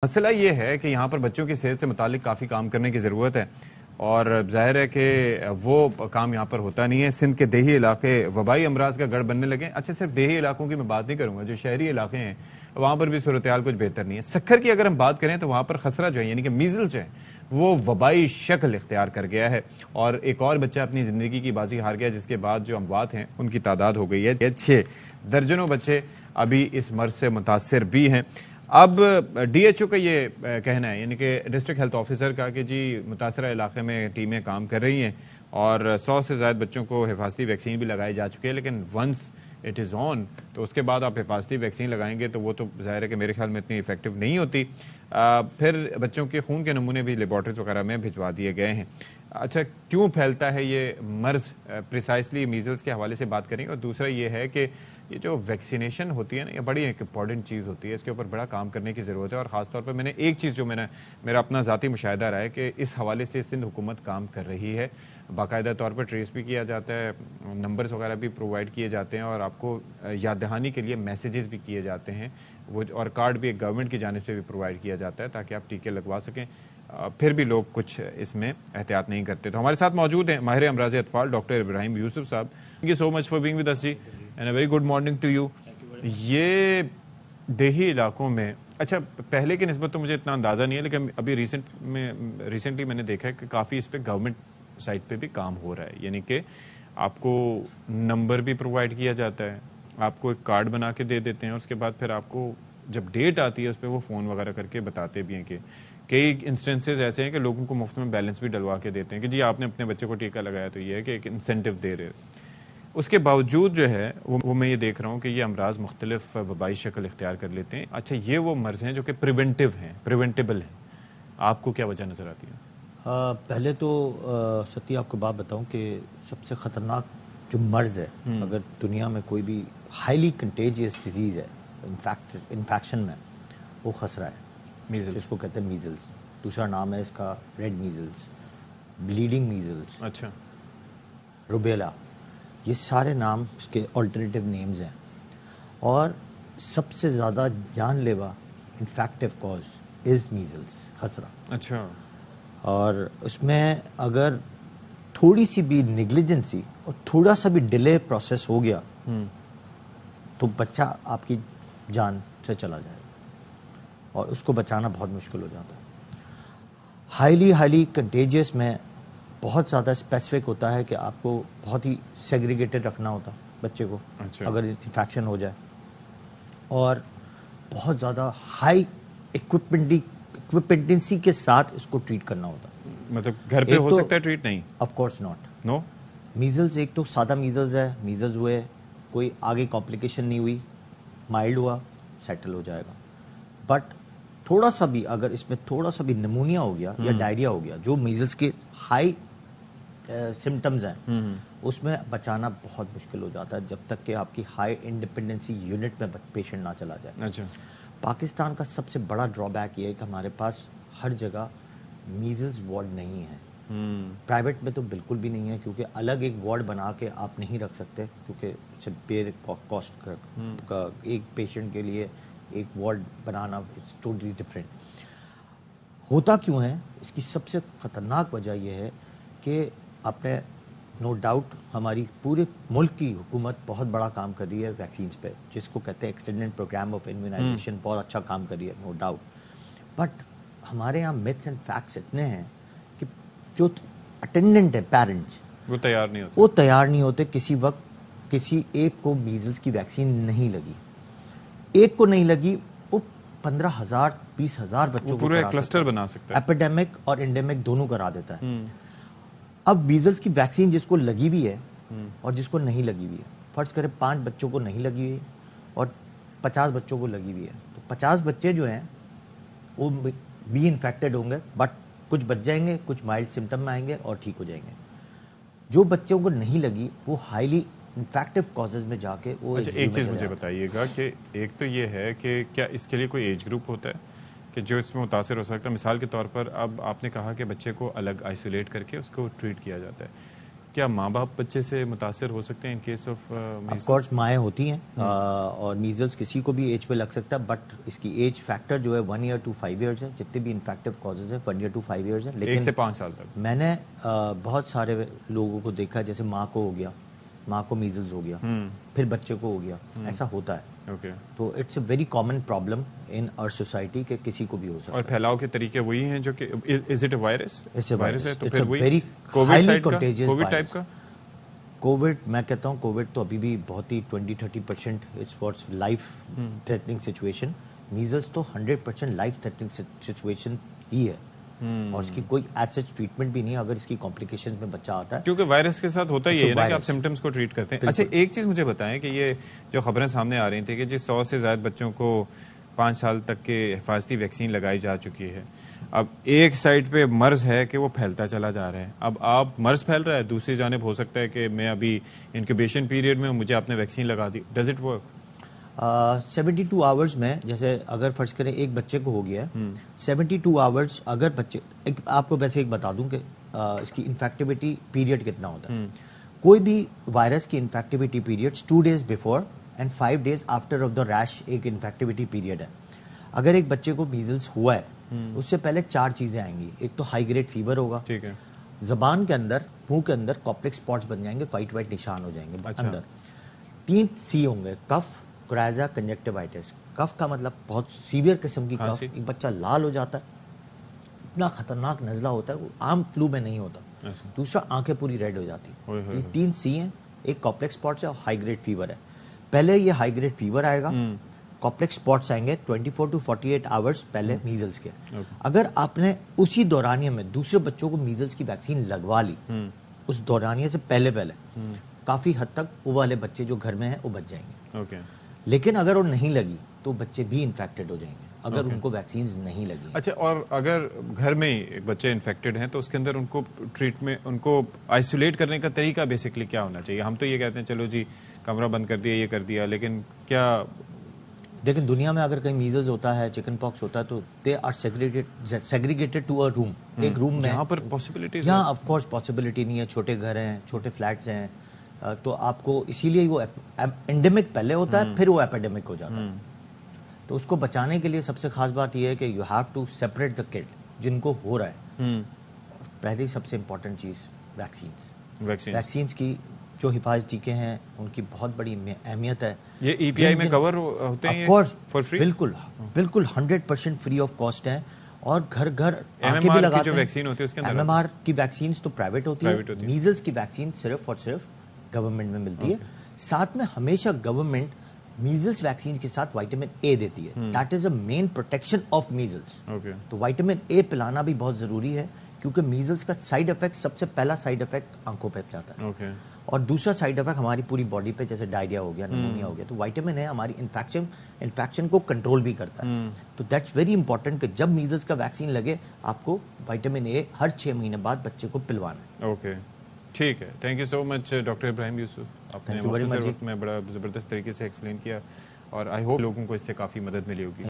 मसला ये है कि यहाँ पर बच्चों की सेहत से मुतालिक काफ़ी काम करने की ज़रूरत है और जाहिर है कि वो काम यहाँ पर होता नहीं है। सिंध के देही इलाके वबाई अमराज का गढ़ बनने लगे। अच्छा, सिर्फ देही इलाकों की मैं बात नहीं करूँगा, जो शहरी इलाके हैं वहाँ पर भी सूरत हाल कुछ बेहतर नहीं है। सक्खर की अगर हम बात करें तो वहाँ पर खसरा जो है यानी कि मीजल्स है वो वबाई शक्ल इख्तियार कर गया है और एक और बच्चा अपनी ज़िंदगी की बाजी हार गया, जिसके बाद जो अमवात हैं उनकी तादाद हो गई है 6 दर्जनों बच्चे अभी इस मर्ज से मुतासर भी हैं। अब DHO का ये कहना है यानी कि डिस्ट्रिक्ट हेल्थ ऑफिसर का कि जी मुतासरा इलाके में टीमें काम कर रही हैं और 100 से ज़्यादा बच्चों को हिफाजती वैक्सीन भी लगाई जा चुकी है, लेकिन वंस इट इज़ ऑन तो उसके बाद आप हिफाजती वैक्सीन लगाएंगे तो वो तो ज़ाहिर है कि मेरे ख्याल में इतनी इफेक्टिव नहीं होती। फिर बच्चों के खून के नमूने भी लेबॉर्ट्रीज वगैरह में भिजवा दिए गए हैं। अच्छा, क्यों फैलता है ये मर्ज, प्रिसाइसली मीजल्स के हवाले से बात करेंगे। और दूसरा ये है कि ये जो वैक्सीनेशन होती है ना, ये बड़ी एक इंपॉर्टेंट चीज़ होती है, इसके ऊपर बड़ा काम करने की ज़रूरत है। और ख़ासतौर पर मैंने एक चीज़ जो मेरा अपना ज़ाती मुशाहिदा रहा है कि इस हवाले से सिंध हुकूमत काम कर रही है, बाकायदा तौर पर ट्रेस भी किया जाता है, नंबर्स वगैरह भी प्रोवाइड किए जाते हैं और आपको याद दहानी के लिए मैसेजेस भी किए जाते हैं वो, और कार्ड भी एक गवर्नमेंट की जानिब से भी प्रोवाइड किया जाता है ताकि आप टीके लगवा सकें। फिर भी लोग कुछ इसमें एहतियात नहीं करते। तो हमारे साथ मौजूद हैं माहिर अमराज अतफाल doctor Ibrahim Yusuf sahab. Thank you so much for being with us जी and a very good morning to you. ये देही इलाकों में, अच्छा पहले की निस्बत तो मुझे इतना अंदाज़ा नहीं है, लेकिन अभी रिसेंटली मैंने देखा है कि काफ़ी इस पर गवर्नमेंट साइड पे भी काम हो रहा है, यानी कि आपको नंबर भी प्रोवाइड किया जाता है, आपको एक कार्ड बना के दे देते हैं, उसके बाद फिर आपको जब डेट आती है उस पर वो फ़ोन वगैरह करके बताते भी हैं कि कई इंस्टेंसेस ऐसे हैं कि लोगों को मुफ्त में बैलेंस भी डलवा के देते हैं कि जी आपने अपने बच्चे को टीका लगाया तो ये है कि एक इंसेंटिव दे रहे हैं। उसके बावजूद जो है वो मैं ये देख रहा हूँ कि ये अमराज मुख्तलिफ वबाई शक्ल इख्तियार कर लेते हैं। अच्छा, ये वो मर्ज हैं जो कि प्रिवेंटिव हैं, प्रिवेंटेबल हैं, आपको क्या वजह नज़र आती है? पहले तो सत्य आपको बात बताऊं कि सबसे ख़तरनाक जो मर्ज़ है, अगर दुनिया में कोई भी हाईली कंटेजियस डिजीज़ है इन्फेक्शन में, वो खसरा है, मीजल्स, जिसको कहते हैं मीजल्स। दूसरा नाम है इसका रेड मीजल्स, ब्लीडिंग मीजल्स, अच्छा, रुबेला, ये सारे नाम इसके अल्टरनेटिव नेम्स हैं। और सबसे ज़्यादा जानलेवा इन्फेक्टिव कॉज इज़ मीजल्स, खसरा। अच्छा, और उसमें अगर थोड़ी सी भी निग्लिजेंसी और थोड़ा सा भी डिले प्रोसेस हो गया तो बच्चा आपकी जान से चला जाएगा और उसको बचाना बहुत मुश्किल हो जाता है। हाईली कंटेजियस में बहुत ज़्यादा स्पेसिफिक होता है कि आपको बहुत ही सेग्रीगेटेड रखना होता बच्चे को। अच्छा। अगर इन्फेक्शन हो जाए, और बहुत ज़्यादा हाई इक्विपमेंटेंसी के साथ इसको ट्रीट करना होता। मतलब घर पे हो सकता है ट्रीट? नहीं, of course not. No. Measles एक तो सादा मीजल्स है, मीजल्स हुए, कोई आगे कॉम्प्लिकेशन नहीं हुई, माइल्ड हुआ, सेटल हो जाएगा। बट थोड़ा सा भी अगर इसमें थोड़ा सा भी निमोनिया हो गया या डायरिया हो गया, जो मीजल्स के हाई सिम्टम्स हैं, उसमें बचाना बहुत मुश्किल हो जाता है जब तक कि आपकी हाई इंडिपेंडेंसी यूनिट में पेशेंट ना चला जाए। अच्छा। पाकिस्तान का सबसे बड़ा ड्रॉबैक ये है कि हमारे पास हर जगह मीजल्स वार्ड नहीं है। प्राइवेट में तो बिल्कुल भी नहीं है, क्योंकि अलग एक वार्ड बना के आप नहीं रख सकते, क्योंकि उससे बेर कॉस्ट का एक पेशेंट के लिए एक ward banana it's totally different. होता क्यों है? इसकी सबसे ख़तरनाक वजह यह है कि आपने नो डाउट हमारी पूरे मुल्क की हुकूमत बहुत बड़ा काम कर रही है वैक्सीन्स पे, जिसको कहते हैं एक्सटेंडेड प्रोग्राम ऑफ इम्यूनाइजेशन, बहुत अच्छा काम कर रही है, नो डाउट। बट हमारे यहाँ मिथ्स एंड फैक्ट्स इतने हैं कि जो अटेंडेंट है, पेरेंट्स, वो तैयार नहीं होते। किसी वक्त किसी एक को मीजल्स की वैक्सीन नहीं लगी, एक को नहीं लगी, वो 15,000 20,000 बच्चों को पूरे क्लस्टर बना सकता है। एपिडेमिक और एंडेमिक दोनों करा देता है। अब मीजल्स की वैक्सीन जिसको लगी भी है और जिसको नहीं लगी हुई है, फर्ज करें 5 बच्चों को नहीं लगी हुई और 50 बच्चों को लगी हुई है, तो 50 बच्चे जो हैं वो भी इन्फेक्टेड होंगे, बट कुछ बच जाएंगे, कुछ माइल्ड सिम्टम में आएंगे और ठीक हो जाएंगे। जो बच्चों को नहीं लगी वो हाईली इन्फेक्टिव कॉजेज में जाके वो। अच्छा, एक चीज़ मुझे बताइएगा कि एक तो ये है कि क्या इसके लिए कोई एज ग्रुप होता है कि जो इसमें मुतासर हो सकता है? मिसाल के तौर पर अब आपने कहा कि बच्चे को अलग आइसोलेट करके उसको ट्रीट किया जाता है, क्या माँ बाप बच्चे से मुतासर हो सकते हैं in case of of course माएँ होती हैं और मीजल्स किसी को भी एज पे लग सकता है, बट इसकी एज फैक्टर जो है 1 ईयर to 5 ईयर्स है। जितने भी इन्फेक्टिव कॉजेज है 1 ईयर to 5 ईयर्स है। 1 लेकिन से 5 साल तक? मैंने बहुत सारे लोगों को देखा, जैसे माँ को हो गया, माँ को मीजल्स हो गया, फिर बच्चे को हो गया, ऐसा होता है। ओके। तो it's a very common problem in our society के किसी को भी हो सकता और फैलाव के तरीके वही हैं जो कि is it a virus? It's a virus है virus. तो It's फिर a वही very कोविड highly साइड का, contagious कोविड टाइप virus. का? कोविड, मैं कहता हूँ कोविड तो अभी भी बहुत ही 20-30% it's for life threatening situation. Measles तो 100% लाइफ थ्रेटनिंग सिचुएशन ही है और इसकी कोई एज सच ट्रीटमेंट भी नहीं है अगर इसकी कॉम्प्लिकेशंस में बच्चा आता है, क्योंकि वायरस के साथ होता ही है ना कि आप सिम्टम्स को ट्रीट करते हैं। अच्छा, एक चीज मुझे बताएं कि ये जो खबरें सामने आ रही थी कि जिस 100 से ज्यादा बच्चों को 5 साल तक के हिफाजती वैक्सीन लगाई जा चुकी है, अब एक साइड पे मर्ज है कि वो फैलता चला जा रहा है। अब आप मर्ज फैल रहा है, दूसरी जानिब हो सकता है कि मैं अभी इंक्यूबेशन पीरियड में, मुझे आपने वैक्सीन लगा दी, डज इट वर्क? 72 आवर्स में, जैसे अगर फर्ज करें एक बच्चे को हो गया है, 72 आवर्स अगर बच्चे, आपको वैसे एक बता दूं कि इसकी इन्फेक्टिविटी पीरियड कितना होता है। कोई भी वायरस की infectivity periods 2 days before and 5 days after of the rash एक इन्फेक्टिविटी पीरियड है। अगर एक बच्चे को मीजल्स हुआ है उससे पहले 4 चीजें आएंगी। एक तो हाई ग्रेड फीवर होगा, ठीक है, जबान के अंदर, मुंह के अंदर कॉप्लिक स्पॉट्स बन जाएंगे, वाइट वाइट निशान हो जाएंगे अच्छा। अंदर। 3 सी होंगे, कफ, कोराइजा, कंजक्टिवाइटिस। कफ का मतलब बहुत सीवियर किस्म की कफ, एक बच्चा लाल हो जाता है, इतना खतरनाक नजला होता है, वो आम फ्लू में नहीं होता। दूसरा, आंखें पूरी रेड हो जाती है। ये 3 सी हैं, एक कॉप्लेक्स स्पॉट्स है और हाई ग्रेड फीवर है। पहले ये हाई ग्रेड फीवर आएगा, कॉप्लेक्स स्पॉट्स आएंगे 24 to 48 आवर्स पहले मीजल्स के। अगर आपने उसी दौरानिये में दूसरे बच्चों को मीजल्स की वैक्सीन लगवा ली, उस दौरानिये से पहले काफी हद तक वो वाले बच्चे जो घर में हैं वो बच जाएंगे। ओके। लेकिन अगर वो नहीं लगी तो बच्चे भी इन्फेक्टेड हो जाएंगे अगर उनको वैक्सीन नहीं लगी। अच्छा, और अगर घर में एक बच्चे इन्फेक्टेड हैं तो उसके अंदर उनको ट्रीटमेंट, उनको आइसोलेट करने का तरीका बेसिकली क्या होना चाहिए? हम तो ये कहते हैं चलो जी कमरा बंद कर दिया, ये कर दिया, लेकिन क्या, लेकिन दुनिया में अगर कहीं मीजल्स होता है, चिकन पॉक्स होता है, तो they are segregated to a room, एक रूम में। यहाँ पर पॉसिबिलिटीज, यहाँ ऑफ कोर्स पॉसिबिलिटी नहीं है, छोटे घर हैं, छोटे फ्लैट्स हैं, तो आपको इसीलिए वो एंडेमिक पहले होता है फिर वो एपिडेमिक हो जाता है। तो उसको बचाने के लिए सबसे खास बात यह है कि you have to separate the kid जिनको हो रहा है। पहली सबसे इंपॉर्टेंट चीज वैक्सीन की जो हिफाजती टीके हैं उनकी बहुत बड़ी अहमियत है। ये ईपीआई में कवर होते हैं फॉर फ्री? बिल्कुल 100% फ्री ऑफ कॉस्ट है और घर घर आके भी MMR लगाते की जो हैं। वैक्सीन होती है उसके अंदर MMR की वैक्सीन तो प्राइवेट होती है, मीजल्स की वैक्सीन सिर्फ और सिर्फ गवर्नमेंट में मिलती है। साथ में हमेशा गवर्नमेंट मीजल्स वैक्सीन के साथ विटामिन ए देती है, that is a main protection of measles. तो विटामिन ए पिलाना भी बहुत जरूरी है क्योंकि मीजल्स का साइड इफेक्ट, सबसे पहला साइड इफेक्ट आंखों पे जाता है और दूसरा साइड इफेक्ट हमारी पूरी बॉडी पे, जैसे डायरिया हो गया, निमोनिया हो गया। तो विटामिन ए हमारी इन्फेक्शन को कंट्रोल भी करता है। तो दैट्स वेरी इंपॉर्टेंट कि जब मीजल्स का वैक्सीन लगे आपको विटामिन ए हर 6 महीने बाद बच्चे को पिलवाना है। ओके, ठीक है। Thank you so much doctor Ibrahim Yusuf, आपने वक्त में बड़ा ज़बरदस्त तरीके से एक्सप्लेन किया और आई होप लोगों को इससे काफ़ी मदद मिली होगी।